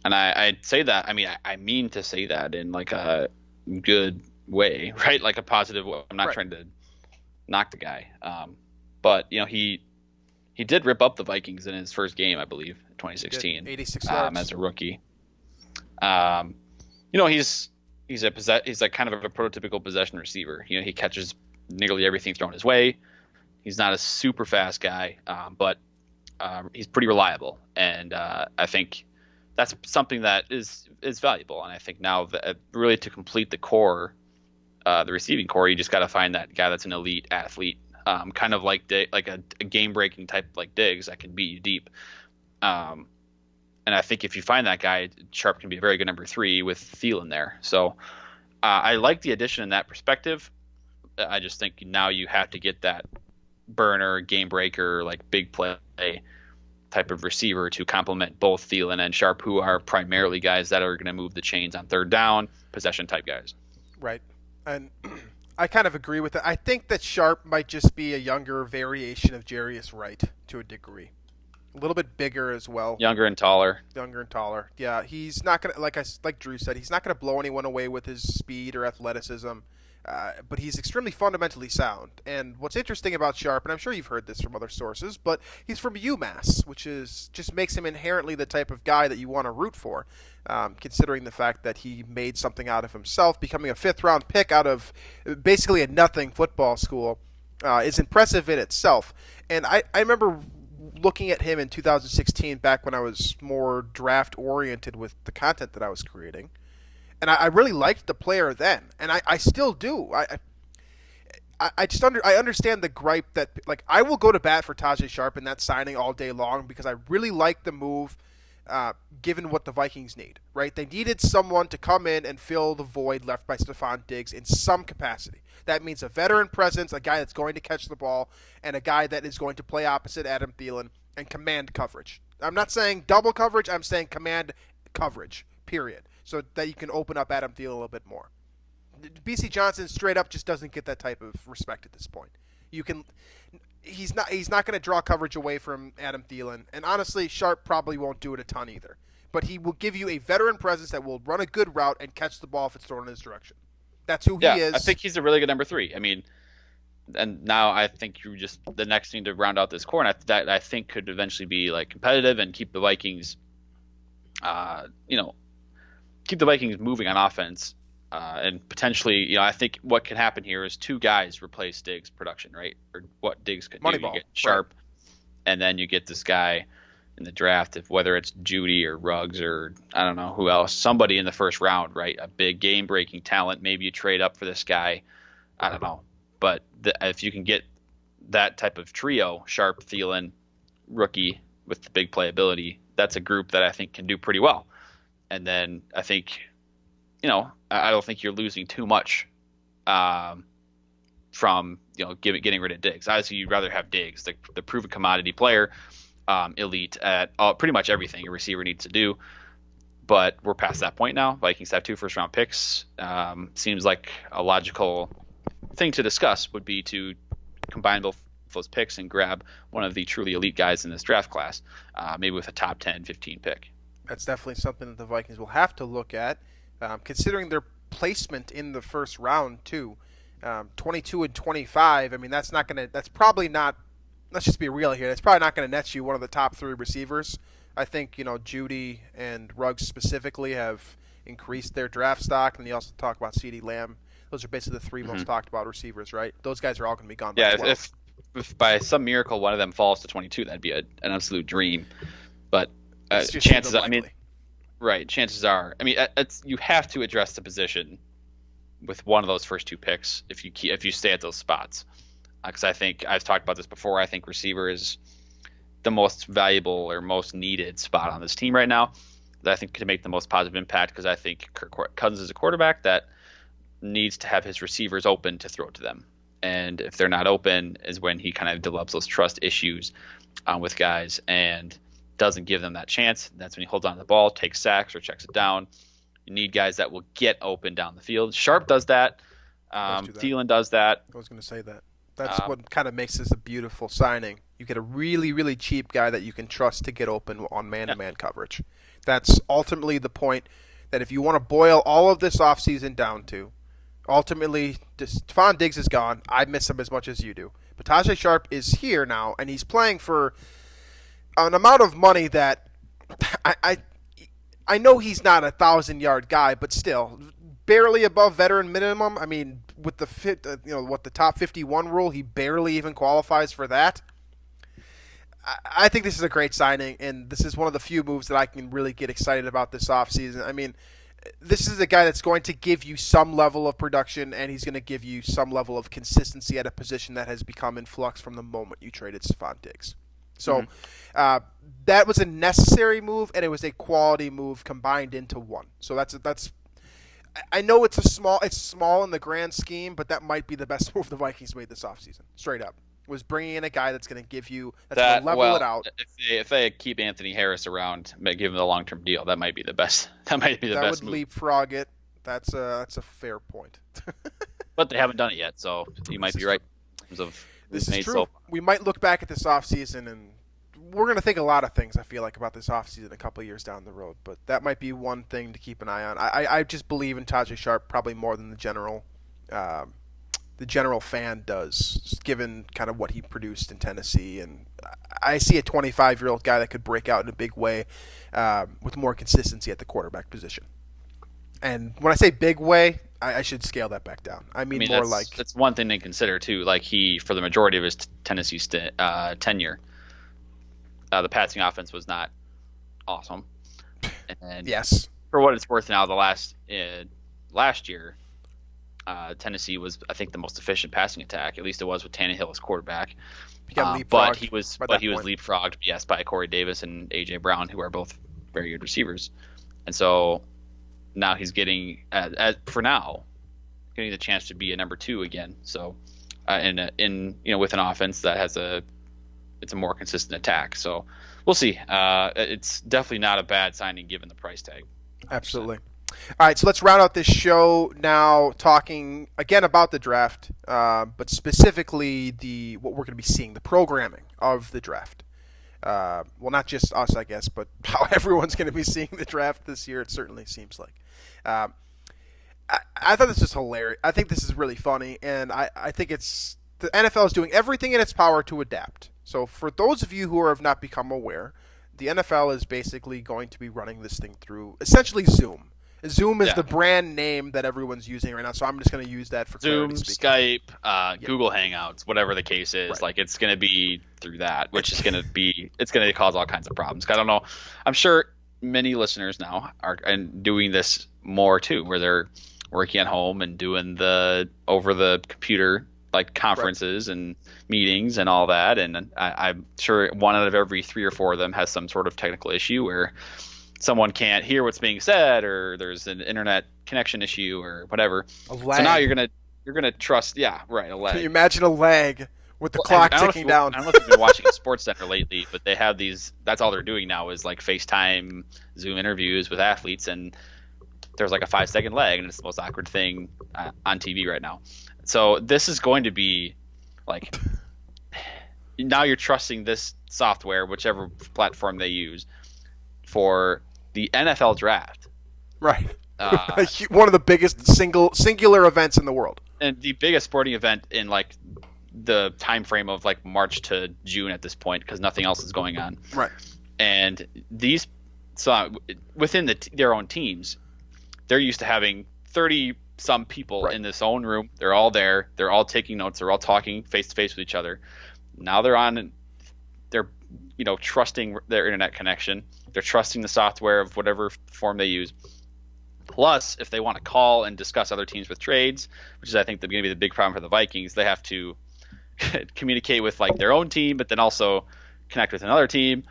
I'd say that. I mean, I mean to say that in like a good way, right? Like a positive way. I'm not trying to knock the guy, but he did rip up the Vikings in his first game, I believe, in 2016,
86 yards
as a rookie. He's like kind of a prototypical possession receiver. He catches nearly everything thrown his way. He's not a super fast guy, but he's pretty reliable, and I think that's something that is valuable. And I think now that really to complete the core, the receiving core, you just got to find that guy that's an elite athlete, kind of like a game breaking type like Diggs that can beat you deep. And I think if you find that guy, Sharpe can be a very good number 3 with Thielen there. So I like the addition in that perspective. I just think now you have to get that burner, game breaker, like big play type of receiver to complement both Thielen and Sharpe, who are primarily guys that are going to move the chains on third down, possession type guys.
Right. And I kind of agree with that. I think that Sharpe might just be a younger variation of Jarius Wright to a degree. A little bit bigger as well.
Younger and taller.
Yeah, he's not gonna like Drew said. He's not gonna blow anyone away with his speed or athleticism, but he's extremely fundamentally sound. And what's interesting about Sharpe, and I'm sure you've heard this from other sources, but he's from UMass, which just makes him inherently the type of guy that you want to root for, considering the fact that he made something out of himself, becoming a 5th-round pick out of basically a nothing football school, is impressive in itself. And I remember looking at him in 2016, back when I was more draft oriented with the content that I was creating, and I really liked the player then, and I still do. I understand the gripe that, like, I will go to bat for Tajae Sharpe in that signing all day long because I really like the move, given what the Vikings need. Right, they needed someone to come in and fill the void left by Stephon Diggs in some capacity. That means a veteran presence, a guy that's going to catch the ball, and a guy that is going to play opposite Adam Thielen and command coverage. I'm not saying double coverage. I'm saying command coverage, period. so that you can open up Adam Thielen a little bit more. BC Johnson straight up just doesn't get that type of respect at this point. He's not going to draw coverage away from Adam Thielen, and honestly, Sharpe probably won't do it a ton either. But he will give you a veteran presence that will run a good route and catch the ball if it's thrown in his direction. That's who he is.
I think he's a really good number 3. I mean, and now I think you just the next thing to round out this core, and that I think could eventually be like competitive and keep the Vikings, keep the Vikings moving on offense. And potentially, I think what can happen here is 2 guys replace Diggs' production, right? Or what Diggs could do. You get Sharpe, right. And then you get this guy in the draft, whether it's Judy or Ruggs or I don't know who else, somebody in the first round, right? A big game-breaking talent. Maybe you trade up for this guy. I don't know. But if you can get that type of trio, Sharpe, Thielen, rookie with the big playability, that's a group that I think can do pretty well. And then I think – I don't think you're losing too much from getting rid of Diggs. Obviously, you'd rather have Diggs, the proven commodity player, elite at pretty much everything a receiver needs to do. But we're past that point now. Vikings have 2 first-round picks. Seems like a logical thing to discuss would be to combine both those picks and grab one of the truly elite guys in this draft class, maybe with a top 10, 15 pick.
That's definitely something that the Vikings will have to look at. Considering their placement in the first round too, 22 and 25. I mean, that's probably not. Let's just be real here. That's probably not going to net you one of the top 3 receivers. I think Judy and Ruggs specifically have increased their draft stock, and you also talk about CeeDee Lamb. Those are basically the 3 most talked about receivers, right? Those guys are all going to be gone. By 12.
If by some miracle one of them falls to 22, that'd be an absolute dream. But chances, right? Chances are, you have to address the position with one of those first 2 picks if you stay at those spots. Because I think I've talked about this before. I think receiver is the most valuable or most needed spot on this team right now. That I think could make the most positive impact because I think Kirk Cousins is a quarterback that needs to have his receivers open to throw to them. And if they're not open is when he kind of develops those trust issues with guys and doesn't give them that chance. That's when he holds on to the ball, takes sacks, or checks it down. You need guys that will get open down the field. Sharpe does that. Thielen does that.
I was going to say that. That's what kind of makes this a beautiful signing. You get a really, really cheap guy that you can trust to get open on man-to-man coverage. That's ultimately the point that if you want to boil all of this offseason down to, ultimately, Stephon Diggs is gone. I miss him as much as you do. But Tajae Sharpe is here now, and he's playing for an amount of money that I know he's not a 1,000-yard guy, but still barely above veteran minimum. I mean, with the top 51 rule, he barely even qualifies for that. I think this is a great signing, and this is one of the few moves that I can really get excited about this offseason. I mean, this is a guy that's going to give you some level of production, and he's going to give you some level of consistency at a position that has become in flux from the moment you traded Stephon Diggs. So that was a necessary move, and it was a quality move combined into one. So that's. I know it's small in the grand scheme, but that might be the best move the Vikings made this offseason. Straight up, was bringing in a guy that's going to give you going to level it out.
If they keep Anthony Harris around, give him the long-term deal, that might be the best. That might be the best move. That would
leapfrog it. That's a fair point.
But they haven't done it yet, so you might be right in terms of
this is true. We might look back at this offseason and we're going to think a lot of things, I feel like, about this offseason a couple of years down the road. But that might be one thing to keep an eye on. I just believe in Tajae Sharpe probably more than the general fan does, given kind of what he produced in Tennessee. And I see a 25-year-old guy that could break out in a big way with more consistency at the quarterback position. And when I say big way, I should scale that back down. I mean more like...
That's one thing to consider, too. Like he, for the majority of his Tennessee tenure, the passing offense was not awesome. And
yes.
For what it's worth now, the last year, Tennessee was, I think, the most efficient passing attack. At least it was with Tannehill as quarterback. But he was leapfrogged, yes, by Corey Davis and A.J. Brown, who are both very good receivers. And so now he's getting, for now, getting the chance to be a number 2 again. So, with an offense that has it's a more consistent attack. So we'll see. It's definitely not a bad signing given the price tag.
Absolutely. All right, so let's round out this show now, talking again about the draft, but specifically the what we're going to be seeing, the programming of the draft. Well, not just us, I guess, but how everyone's going to be seeing the draft this year. It certainly seems like. Um, I thought this was hilarious. I think this is really funny, and I think it's the NFL is doing everything in its power to adapt. So for those of you who have not become aware, the NFL is basically going to be running this thing through essentially Zoom. Zoom is the brand name that everyone's using right now, so I'm just going to use that for
Zoom,
Skype,
Google Hangouts, whatever the case is.
Right.
Like it's going to be through that, which is going to be it's going to cause all kinds of problems. I don't know. I'm sure many listeners now are and doing this more too, where they're working at home and doing the over the computer like conferences and meetings and all that. And I'm sure one out of every 3 or 4 of them has some sort of technical issue where someone can't hear what's being said, or there's an internet connection issue, or whatever.
A lag.
So now you're gonna trust, a lag.
Can you imagine a lag with the clock ticking down?
I don't know if you've been watching Sports Center lately, but they have these. That's all they're doing now is like FaceTime, Zoom interviews with athletes, and there's like a 5-second lag, and it's the most awkward thing on TV right now. So this is going to be like now you're trusting this software, whichever platform they use, for the NFL draft.
Right. One of the biggest singular events in the world.
And the biggest sporting event in like the time frame of like March to June at this point, because nothing else is going on.
Right.
And these, so within their own teams, they're used to having 30 some people in this own room. They're all there. They're all taking notes. They're all talking face to face with each other. Now they're trusting their internet connection. They're trusting the software of whatever form they use. Plus, if they want to call and discuss other teams with trades, which is I think going to be the big problem for the Vikings, they have to communicate with like their own team, but then also connect with another team.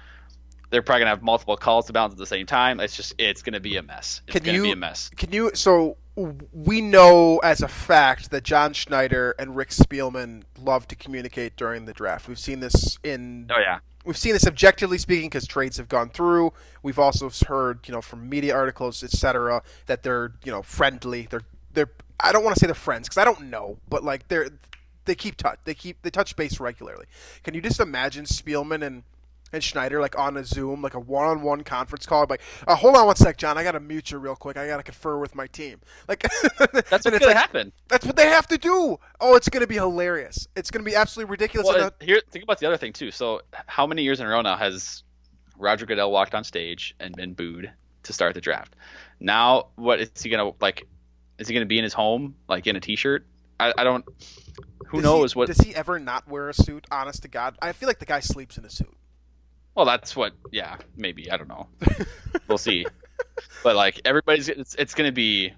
They're probably gonna have multiple calls to bounce at the same time. It's gonna be a mess. It's gonna be a mess.
So we know as a fact that John Schneider and Rick Spielman love to communicate during the draft. We've seen this We've seen this objectively speaking because trades have gone through. We've also heard, from media articles, etc., that they're, friendly. They're. I don't want to say they're friends because I don't know, but like they touch base regularly. Can you just imagine Spielman and Schneider like on a Zoom, like a one-on-one conference call, like, hold on one sec, John, I gotta mute you real quick. I gotta confer with my team. Like
that's what's gonna happen.
That's what they have to do. Oh, it's gonna be hilarious. It's gonna be absolutely ridiculous.
Well, think about the other thing too. So, how many years in a row now has Roger Goodell walked on stage and been booed to start the draft? Now, what is he gonna like? Is he gonna be in his home, like in a t-shirt? I don't. Who knows what?
Does he ever not wear a suit? Honest to God, I feel like the guy sleeps in a suit.
Well, that's what. Yeah, maybe I don't know. We'll see. But like everybody's, it's going to be.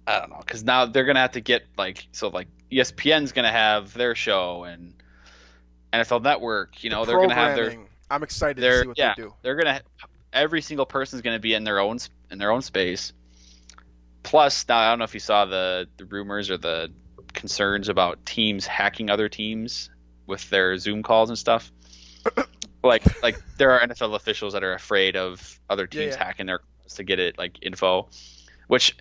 I don't know, because now they're going to have to get like ESPN's going to have their show and NFL Network. They're going to have their.
I'm excited to see what they do.
They're going to. Every single person's going to be in their own space. Plus, now I don't know if you saw the rumors or the concerns about teams hacking other teams with their Zoom calls and stuff. Like there are NFL officials that are afraid of other teams hacking their calls to get it like info, which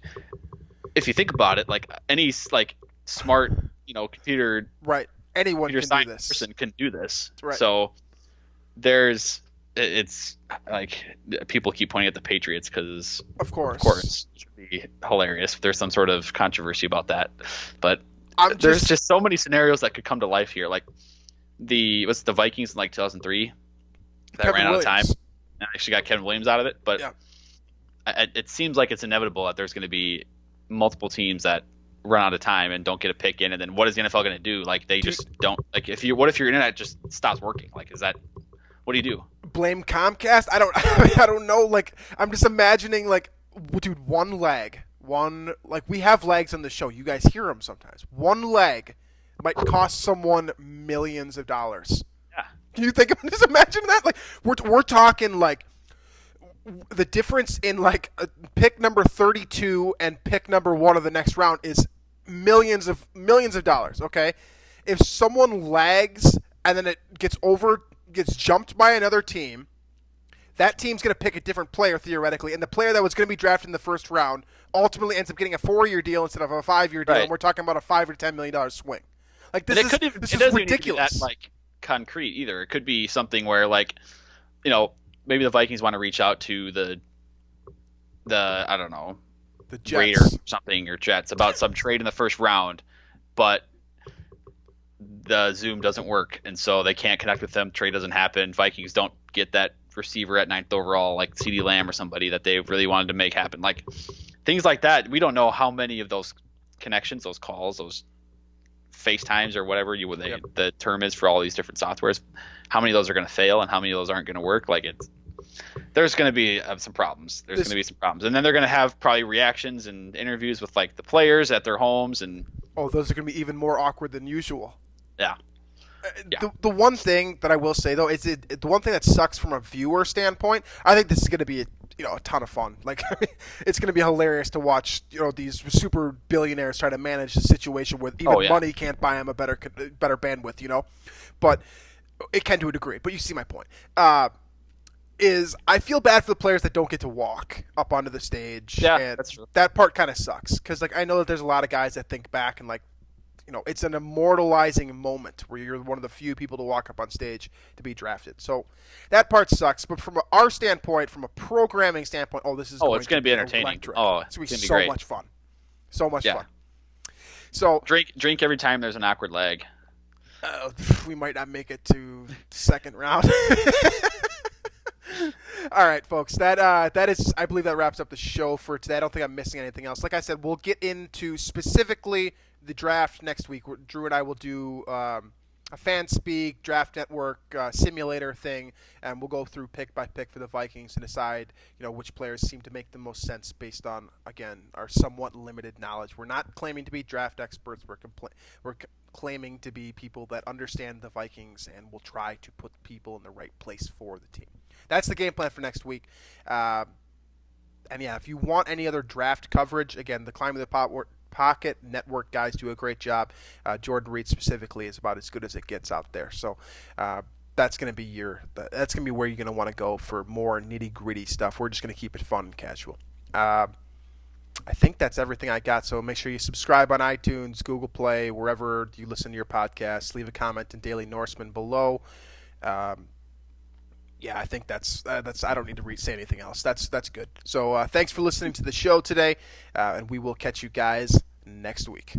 if you think about it, like any like smart computer
anyone
computer
can do this.
Person can do this.
Right.
So it's like people keep pointing at the Patriots because of course it should be hilarious if there's some sort of controversy about that, but there's just so many scenarios that could come to life here. Like the Vikings in like 2003 that
Kevin
ran out
Williams.
of time and actually got Kevin Williams out of it, but it seems like it's inevitable that there's going to be multiple teams that run out of time and don't get a pick in, and then what is the NFL going to do? Like they just don't like what if your internet just stops working? Like what do you do?
Blame Comcast? I don't know. Like I'm just imagining like, dude, one lag, we have lags on the show. You guys hear them sometimes. One lag might cost someone millions of dollars.
Yeah.
Can you just imagine that? Like we're talking like the difference in like pick number 32 and pick number 1 of the next round is millions of dollars. Okay, if someone lags and then it gets jumped by another team, that team's going to pick a different player theoretically, and the player that was going to be drafted in the first round ultimately ends up getting a 4-year deal instead of a 5-year deal,
Right.
and we're talking about a $5 or $10 million swing. Like this
And
is
it doesn't
this
even
is
need to be
ridiculous.
that like concrete either. It could be something where like, you know, maybe the Vikings want to reach out to the I don't know,
The Jets.
Raiders or something, or Jets about some trade in the first round, but the Zoom doesn't work, and so they can't connect with them. Trade doesn't happen. Vikings don't get that receiver at 9th overall, like CeeDee Lamb or somebody that they really wanted to make happen. Like things like that. We don't know how many of those connections, those calls, those FaceTimes or whatever the term is for all these different softwares. How many of those are going to fail and how many of those aren't going to work? Like there's going to be some problems. There's going to be some problems, and then they're going to have probably reactions and interviews with like the players at their homes, and
those are going to be even more awkward than usual.
Yeah.
The one thing that I will say though is the one thing that sucks from a viewer standpoint. I think this is going to be a ton of fun. Like it's going to be hilarious to watch these super billionaires try to manage a situation where even money can't buy them a better bandwidth. But it can to a degree. But you see my point. Is I feel bad for the players that don't get to walk up onto the stage.
Yeah,
and
that's true.
That part kind of sucks because I know that there's a lot of guys that think back and it's an immortalizing moment where you're one of the few people to walk up on stage to be drafted. So that part sucks. But from our standpoint, from a programming standpoint, this is
it's going to be entertaining.
Electric.
It's
going
to
be
be
so
great.
much fun. So much fun. So
drink every time there's an awkward lag.
We might not make it to second round. All right, folks. That is, I believe that wraps up the show for today. I don't think I'm missing anything else. Like I said, we'll get into specifically the draft next week. Drew and I will do a fan speak draft network simulator thing, and we'll go through pick by pick for the Vikings and decide which players seem to make the most sense based on, again, our somewhat limited knowledge. We're not claiming to be draft experts. We're claiming to be people that understand the Vikings and will try to put people in the right place for the team. That's the game plan for next week. And yeah, if you want any other draft coverage, again, the Climb of the Pocket Network guys do a great job. Jordan Reed specifically is about as good as it gets out there. So that's going to be where you're going to want to go for more nitty gritty stuff. We're just going to keep it fun and casual. I think that's everything I got. So make sure you subscribe on iTunes, Google Play, wherever you listen to your podcasts. Leave a comment in Daily Norseman below. Yeah, I think that's I don't need to say anything else. That's good. So thanks for listening to the show today, and we will catch you guys next week.